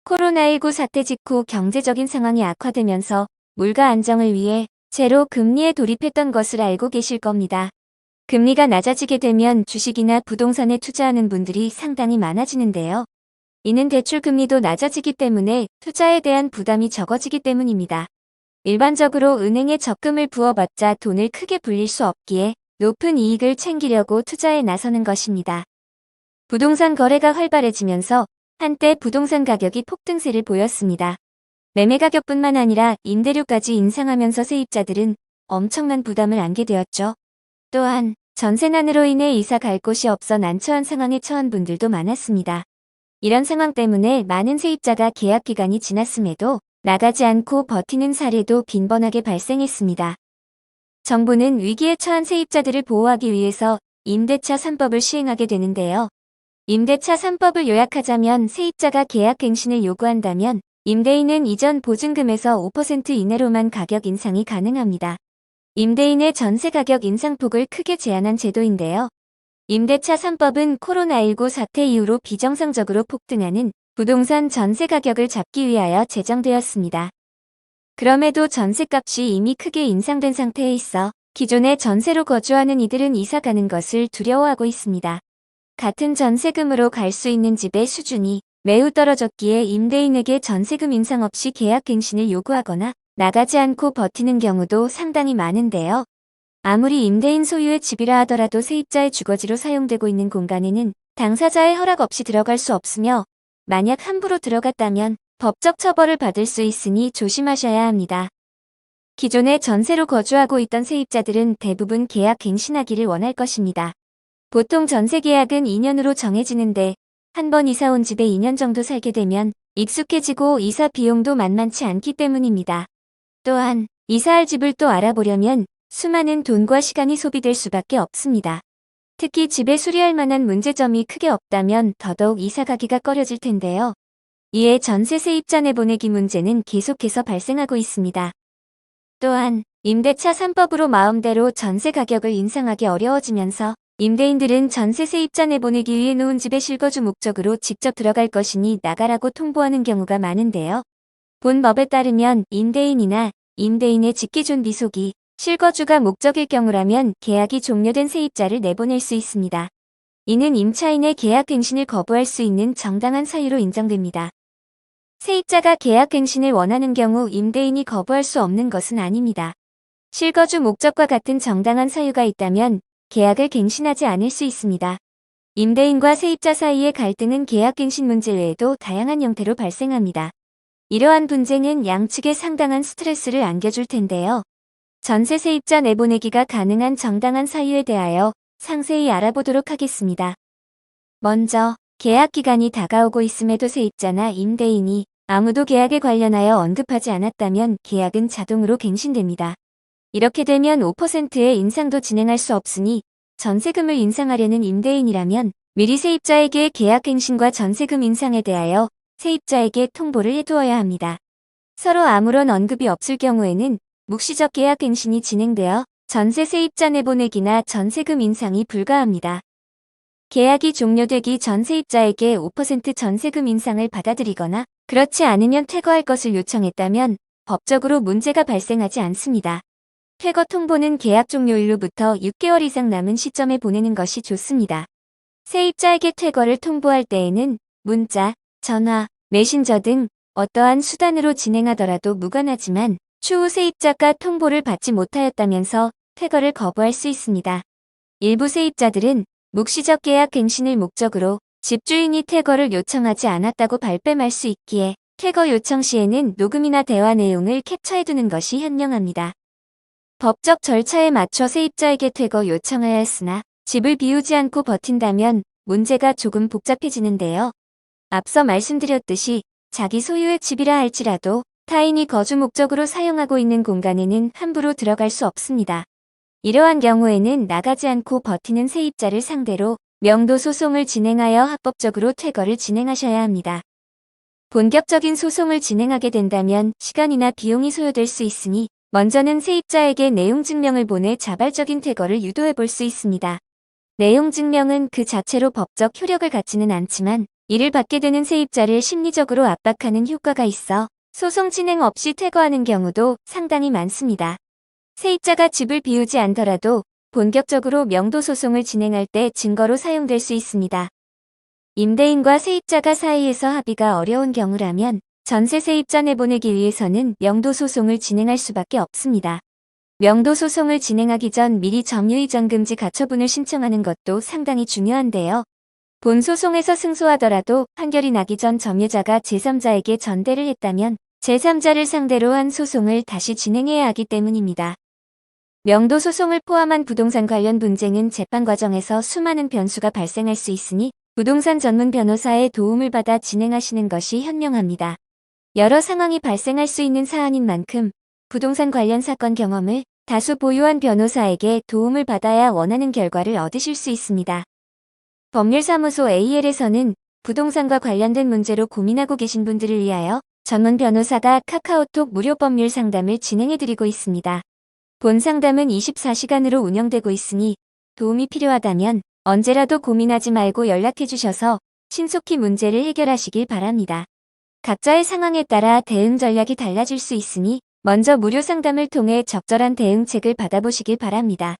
코로나19 사태 직후 경제적인 상황이 악화되면서 물가 안정을 위해 제로 금리에 돌입했던 것을 알고 계실 겁니다. 금리가 낮아지게 되면 주식이나 부동산에 투자하는 분들이 상당히 많아지는데요. 이는 대출 금리도 낮아지기 때문에 투자에 대한 부담이 적어지기 때문입니다. 일반적으로 은행에 적금을 부어봤자 돈을 크게 불릴 수 없기에 높은 이익을 챙기려고 투자에 나서는 것입니다. 부동산 거래가 활발해지면서 한때 부동산 가격이 폭등세를 보였습니다. 매매 가격뿐만 아니라 임대료까지 인상하면서 세입자들은 엄청난 부담을 안게 되었죠. 또한 전세난으로 인해 이사 갈 곳이 없어 난처한 상황에 처한 분들도 많았습니다. 이런 상황 때문에 많은 세입자가 계약 기간이 지났음에도 나가지 않고 버티는 사례도 빈번하게 발생했습니다. 정부는 위기에 처한 세입자들을 보호하기 위해서 임대차 3법을 시행하게 되는데요. 임대차 3법을 요약하자면 세입자가 계약 갱신을 요구한다면 임대인은 이전 보증금에서 5% 이내로만 가격 인상이 가능합니다. 임대인의 전세 가격 인상폭을 크게 제한한 제도인데요. 임대차 3법은 코로나19 사태 이후로 비정상적으로 폭등하는 부동산 전세 가격을 잡기 위하여 제정되었습니다. 그럼에도 전세값이 이미 크게 인상된 상태에 있어 기존에 전세로 거주하는 이들은 이사 가는 것을 두려워하고 있습니다. 같은 전세금으로 갈 수 있는 집의 수준이 매우 떨어졌기에 임대인에게 전세금 인상 없이 계약 갱신을 요구하거나 나가지 않고 버티는 경우도 상당히 많은데요. 아무리 임대인 소유의 집이라 하더라도 세입자의 주거지로 사용되고 있는 공간에는 당사자의 허락 없이 들어갈 수 없으며 만약 함부로 들어갔다면 법적 처벌을 받을 수 있으니 조심하셔야 합니다. 기존에 전세로 거주하고 있던 세입자들은 대부분 계약 갱신하기를 원할 것입니다. 보통 전세 계약은 2년으로 정해지는데 한 번 이사 온 집에 2년 정도 살게 되면 익숙해지고 이사 비용도 만만치 않기 때문입니다. 또한 이사할 집을 또 알아보려면 수많은 돈과 시간이 소비될 수밖에 없습니다. 특히 집에 수리할 만한 문제점이 크게 없다면 더더욱 이사 가기가 꺼려질 텐데요. 이에 전세 세입자 내보내기 문제는 계속해서 발생하고 있습니다. 또한 임대차 3법으로 마음대로 전세 가격을 인상하기 어려워지면서 임대인들은 전세 세입자 내보내기 위해 놓은 집에 실거주 목적으로 직접 들어갈 것이니 나가라고 통보하는 경우가 많은데요. 본 법에 따르면 임대인이나 임대인의 직계존 비속이 실거주가 목적일 경우라면 계약이 종료된 세입자를 내보낼 수 있습니다. 이는 임차인의 계약 갱신을 거부할 수 있는 정당한 사유로 인정됩니다. 세입자가 계약 갱신을 원하는 경우 임대인이 거부할 수 없는 것은 아닙니다. 실거주 목적과 같은 정당한 사유가 있다면 계약을 갱신하지 않을 수 있습니다. 임대인과 세입자 사이의 갈등은 계약 갱신 문제 외에도 다양한 형태로 발생합니다. 이러한 분쟁은 양측에 상당한 스트레스를 안겨줄 텐데요. 전세 세입자 내보내기가 가능한 정당한 사유에 대하여 상세히 알아보도록 하겠습니다. 먼저 계약 기간이 다가오고 있음에도 세입자나 임대인이 아무도 계약에 관련하여 언급하지 않았다면 계약은 자동으로 갱신됩니다. 이렇게 되면 5%의 인상도 진행할 수 없으니 전세금을 인상하려는 임대인이라면 미리 세입자에게 계약 갱신과 전세금 인상에 대하여 세입자에게 통보를 해두어야 합니다. 서로 아무런 언급이 없을 경우에는 묵시적 계약 갱신이 진행되어 전세 세입자 내보내기나 전세금 인상이 불가합니다. 계약이 종료되기 전 세입자에게 5% 전세금 인상을 받아들이거나 그렇지 않으면 퇴거할 것을 요청했다면 법적으로 문제가 발생하지 않습니다. 퇴거 통보는 계약 종료일로부터 6개월 이상 남은 시점에 보내는 것이 좋습니다. 세입자에게 퇴거를 통보할 때에는 문자, 전화, 메신저 등 어떠한 수단으로 진행하더라도 무관하지만 추후 세입자가 통보를 받지 못하였다면서 퇴거를 거부할 수 있습니다. 일부 세입자들은 묵시적 계약 갱신을 목적으로 집주인이 퇴거를 요청하지 않았다고 발뺌할 수 있기에 퇴거 요청 시에는 녹음이나 대화 내용을 캡처해두는 것이 현명합니다. 법적 절차에 맞춰 세입자에게 퇴거 요청해야 했으나 집을 비우지 않고 버틴다면 문제가 조금 복잡해지는데요. 앞서 말씀드렸듯이 자기 소유의 집이라 할지라도 타인이 거주 목적으로 사용하고 있는 공간에는 함부로 들어갈 수 없습니다. 이러한 경우에는 나가지 않고 버티는 세입자를 상대로 명도 소송을 진행하여 합법적으로 퇴거를 진행하셔야 합니다. 본격적인 소송을 진행하게 된다면 시간이나 비용이 소요될 수 있으니 먼저는 세입자에게 내용 증명을 보내 자발적인 퇴거를 유도해 볼 수 있습니다. 내용 증명은 그 자체로 법적 효력을 갖지는 않지만 이를 받게 되는 세입자를 심리적으로 압박하는 효과가 있어 소송 진행 없이 퇴거하는 경우도 상당히 많습니다. 세입자가 집을 비우지 않더라도 본격적으로 명도 소송을 진행할 때 증거로 사용될 수 있습니다. 임대인과 세입자가 사이에서 합의가 어려운 경우라면 전세 세입자 내보내기 위해서는 명도 소송을 진행할 수밖에 없습니다. 명도 소송을 진행하기 전 미리 점유이전 금지 가처분을 신청하는 것도 상당히 중요한데요. 본 소송에서 승소하더라도 판결이 나기 전 점유자가 제3자에게 전대를 했다면 제3자를 상대로 한 소송을 다시 진행해야 하기 때문입니다. 명도 소송을 포함한 부동산 관련 분쟁은 재판 과정에서 수많은 변수가 발생할 수 있으니 부동산 전문 변호사의 도움을 받아 진행하시는 것이 현명합니다. 여러 상황이 발생할 수 있는 사안인 만큼 부동산 관련 사건 경험을 다수 보유한 변호사에게 도움을 받아야 원하는 결과를 얻으실 수 있습니다. 법률사무소 AL에서는 부동산과 관련된 문제로 고민하고 계신 분들을 위하여 전문 변호사가 카카오톡 무료 법률 상담을 진행해드리고 있습니다. 본 상담은 24시간으로 운영되고 있으니 도움이 필요하다면 언제라도 고민하지 말고 연락해 주셔서 신속히 문제를 해결하시길 바랍니다. 각자의 상황에 따라 대응 전략이 달라질 수 있으니 먼저 무료 상담을 통해 적절한 대응책을 받아보시길 바랍니다.